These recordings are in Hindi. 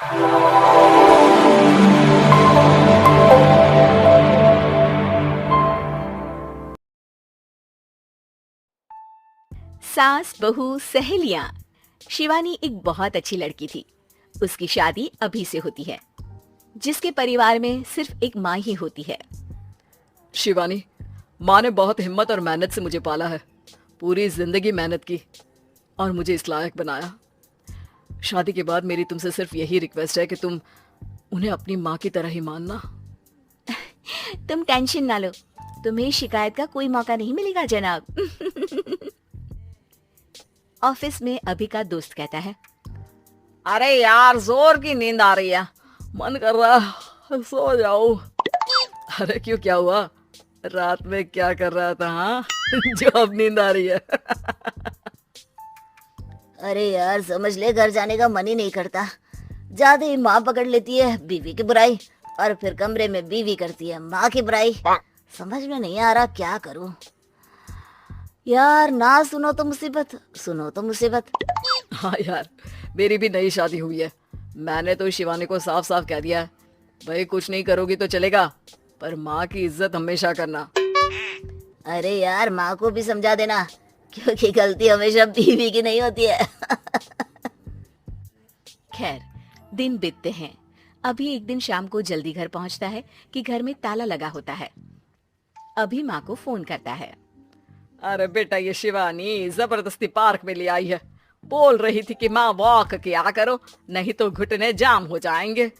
सास बहू सहेलियां। शिवानी एक बहुत अच्छी लड़की थी। उसकी शादी अभी से होती है, जिसके परिवार में सिर्फ एक माँ ही होती है। शिवानी, माँ ने बहुत हिम्मत और मेहनत से मुझे पाला है। पूरी जिंदगी मेहनत की और मुझे इस लायक बनाया। शादी के बाद मेरी तुमसे सिर्फ यही रिक्वेस्ट है कि तुम उन्हें अपनी माँ की तरह ही मानना। तुम टेंशन ना लो, तुम्हें शिकायत का कोई मौका नहीं मिलेगा जनाब। ऑफिस में अभी का दोस्त कहता है, अरे यार, जोर की नींद आ रही है, मन कर रहा है सो जाऊं। अरे क्यों, क्या हुआ? रात में क्या कर रहा था? हाँ जो अब नींद आ रही है। अरे यार, समझ ले, घर जाने का मन ही नहीं करता। ज्यादा ही माँ पकड़ लेती है बीवी की बुराई, और फिर कमरे में बीवी करती है माँ की बुराई। समझ में नहीं आ रहा क्या करूं। यार, ना सुनो तो मुसीबत, सुनो तो मुसीबत। हाँ यार, मेरी भी नई शादी हुई है। मैंने तो शिवानी को साफ साफ कह दिया है, भाई कुछ नहीं करोगी तो चलेगा, पर माँ की इज्जत हमेशा करना। अरे यार, माँ को भी समझा देना, क्योंकि गलती हमेशा बीवी की नहीं होती है। खैर, दिन बीतते हैं। अभी एक दिन शाम को जल्दी घर पहुंचता है कि घर में ताला लगा होता है। अभी माँ को फोन करता है। अरे बेटा, ये शिवानी जबरदस्ती पार्क में ले आई है। बोल रही थी कि माँ वॉक किया करो, नहीं तो घुटने जाम हो जाएंगे।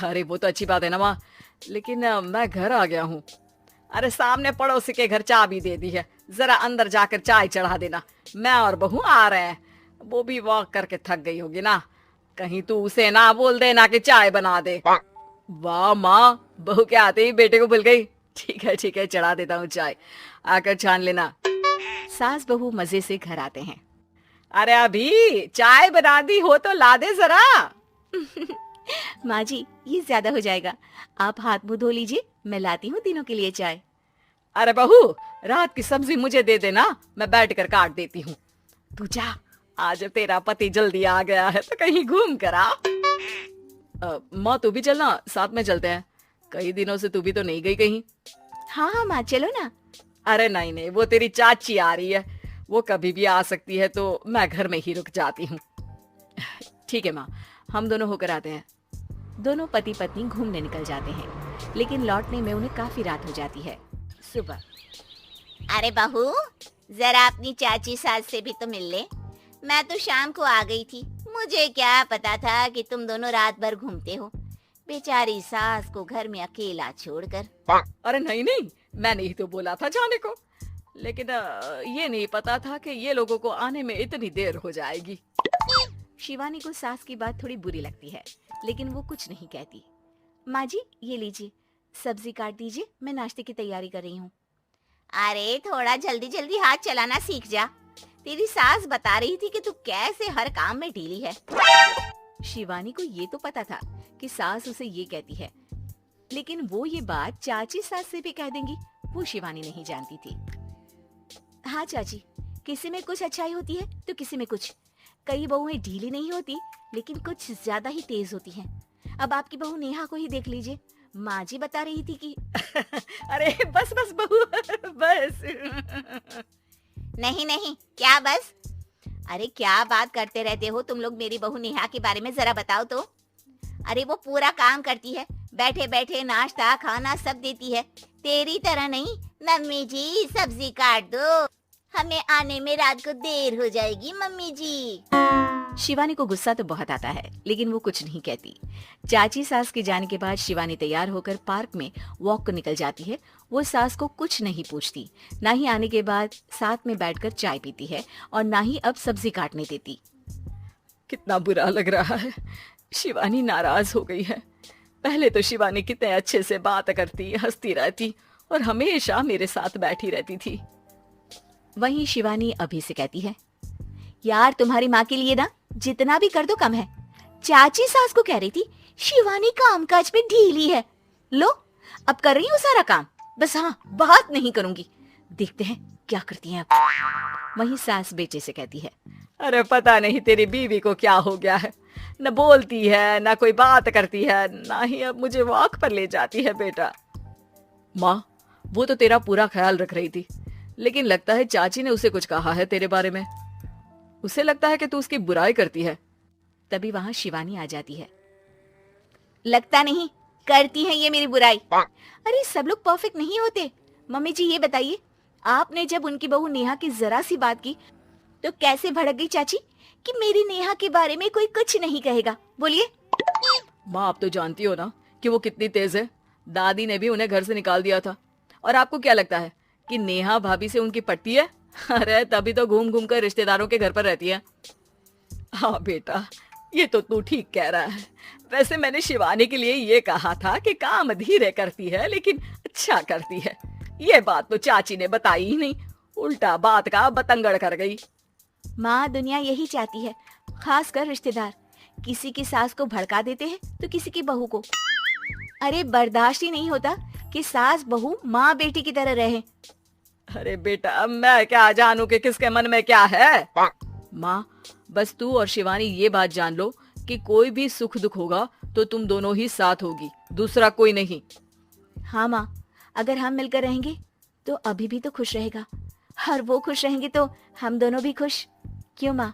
अरे वो तो अच्छी बात है ना माँ, लेकिन मैं घर आ गया हूँ। अरे सामने पड़ोसी के घर चाबी दे दी है, जरा अंदर जाकर चाय चढ़ा देना। मैं और बहू आ रहे हैं, वो भी वॉक करके थक गई होगी ना। कहीं तू उसे ना बोल देना कि चाय बना दे। वाह माँ, बहू के आते ही बेटे को भूल गई। ठीक है, चढ़ा देता हूँ चाय, आकर छान लेना। सास बहू मजे से घर आते हैं। अरे अभी चाय बना दी हो तो ला दे जरा। माँ जी, ये ज्यादा हो जाएगा, आप हाथ मुंह धो लीजिए, मैं लाती हूँ तीनों के लिए चाय। अरे बहू, रात की सब्जी मुझे दे देना, मैं बैठ कर काट देती हूँ। तू जा, आज तेरा पति जल्दी आ गया है तो कहीं घूम कर आ। माँ तू भी चलना, साथ में चलते हैं। कई दिनों से तू भी तो नहीं गई कहीं। हाँ हाँ माँ, चलो ना। अरे नहीं, वो तेरी चाची आ रही है, वो कभी भी आ सकती है, तो मैं घर में ही रुक जाती हूँ। ठीक है माँ, हम दोनों होकर आते हैं। दोनों पति पत्नी घूमने निकल जाते हैं, लेकिन लौटने में उन्हें काफी रात हो जाती है। सुबह, अरे बहू, जरा अपनी चाची सास से भी तो मिल ले। मैं तो शाम को आ गई थी, मुझे क्या पता था कि तुम दोनों रात भर घूमते हो, बेचारी सास को घर में अकेला छोड़कर। अरे नहीं, मैंने ही तो बोला था जाने को, लेकिन ये नहीं पता था कि ये लोगों को आने में इतनी देर हो जाएगी। शिवानी को सास की बात थोड़ी बुरी लगती है, लेकिन वो कुछ नहीं कहती। माँ जी, ये लीजिए, सब्जी काट दीजिए, मैं नाश्ते की तैयारी कर रही हूँ। अरे थोड़ा जल्दी जल्दी हाथ चलाना सीख जा। तेरी सास बता रही थी कि तू कैसे हर काम में ढीली है। शिवानी को ये तो पता था कि सास उसे ये कहती है, लेकिन वो ये बात चाची सास से भी कह देंगी, वो शिवानी नहीं जानती थी। हाँ चाची, किसी में कुछ अच्छाई होती है तो किसी में कुछ। कई बहुएं ढीली नहीं होती, लेकिन कुछ ज्यादा ही तेज होती हैं। अब आपकी बहू नेहा को ही देख लीजिए, माँ जी बता रही थी कि अरे बस बहू, बस। नहीं, क्या बस? अरे क्या बात करते रहते हो तुम लोग मेरी बहू नेहा के बारे में, जरा बताओ तो। अरे वो पूरा काम करती है, बैठे बैठे नाश्ता खाना सब देती है। तेरी तरह नहीं, मम्मी जी सब्जी काट दो, हमें आने में रात को देर हो जाएगी मम्मी जी। शिवानी को गुस्सा तो बहुत आता है, लेकिन वो कुछ नहीं कहती। चाची सास के जाने के बाद शिवानी तैयार होकर पार्क में वॉक को निकल जाती है। वो सास को कुछ नहीं पूछती, ना ही आने के बाद साथ में बैठकर चाय पीती है, और ना ही अब सब्जी काटने देती। कितना बुरा लग रहा है, शिवानी नाराज हो गई है। पहले तो शिवानी कितने अच्छे से बात करती, हंसती रहती और हमेशा मेरे साथ बैठी रहती थी। वहीं शिवानी अभी से कहती है, यार तुम्हारी माँ के लिए ना जितना भी कर दो कम है। चाची सास को कह रही थी शिवानी कामकाज में ढीली है, लो अब कर रही हूँ सारा काम, बस हाँ बात नहीं करूंगी, देखते हैं क्या करती हैं अब। वहीं सास बेटे से कहती है, अरे पता नहीं तेरी बीवी को क्या हो गया है, न बोलती है, न कोई बात करती है, ना ही अब मुझे वॉक पर ले जाती है बेटा। माँ, वो तो तेरा पूरा ख्याल रख रही थी, लेकिन लगता है चाची ने उसे कुछ कहा है तेरे बारे में। उसे लगता है कि तू उसकी बुराई करती है। तभी वहां शिवानी आ जाती है। लगता नहीं, करती है ये मेरी बुराई। अरे सब लोग परफेक्ट नहीं होते। मम्मी जी ये बताइए, आपने जब उनकी बहू नेहा की जरा सी बात की तो कैसे भड़क गई चाची कि मेरी नेहा के बारे में कोई कुछ नहीं कहेगा? बोलिए। माँ, आप तो जानती हो ना कि वो कितनी तेज है। दादी ने भी उन्हें घर से निकाल दिया था। और आपको क्या लगता है कि नेहा भाभी से उनकी पटती है? अरे तभी तो घूम घूम कर रिश्तेदारों के घर पर रहती है। हाँ बेटा, ये तो तू ठीक कह रहा है। वैसे मैंने शिवानी के लिए ये कहा था कि काम धीरे करती है लेकिन अच्छा करती है। ये बात तो चाची ने बताई ही नहीं, उल्टा बात का बतंगड़ कर गई। माँ, दुनिया यही चाहती है, खासकर रिश्तेदार। किसी की सास को भड़का देते हैं तो किसी की बहू को। अरे बर्दाश्त ही नहीं होता कि सास बहू माँ बेटी की तरह रहे। अरे बेटा, मैं क्या जानू कि किसके मन में क्या है। माँ, बस तू और शिवानी ये बात जान लो कि कोई भी सुख दुख होगा तो तुम दोनों ही साथ होगी, दूसरा कोई नहीं। हाँ माँ, अगर हम मिलकर रहेंगे तो अभी भी तो खुश रहेगा, और वो खुश रहेंगे तो हम दोनों भी खुश। क्यों माँ?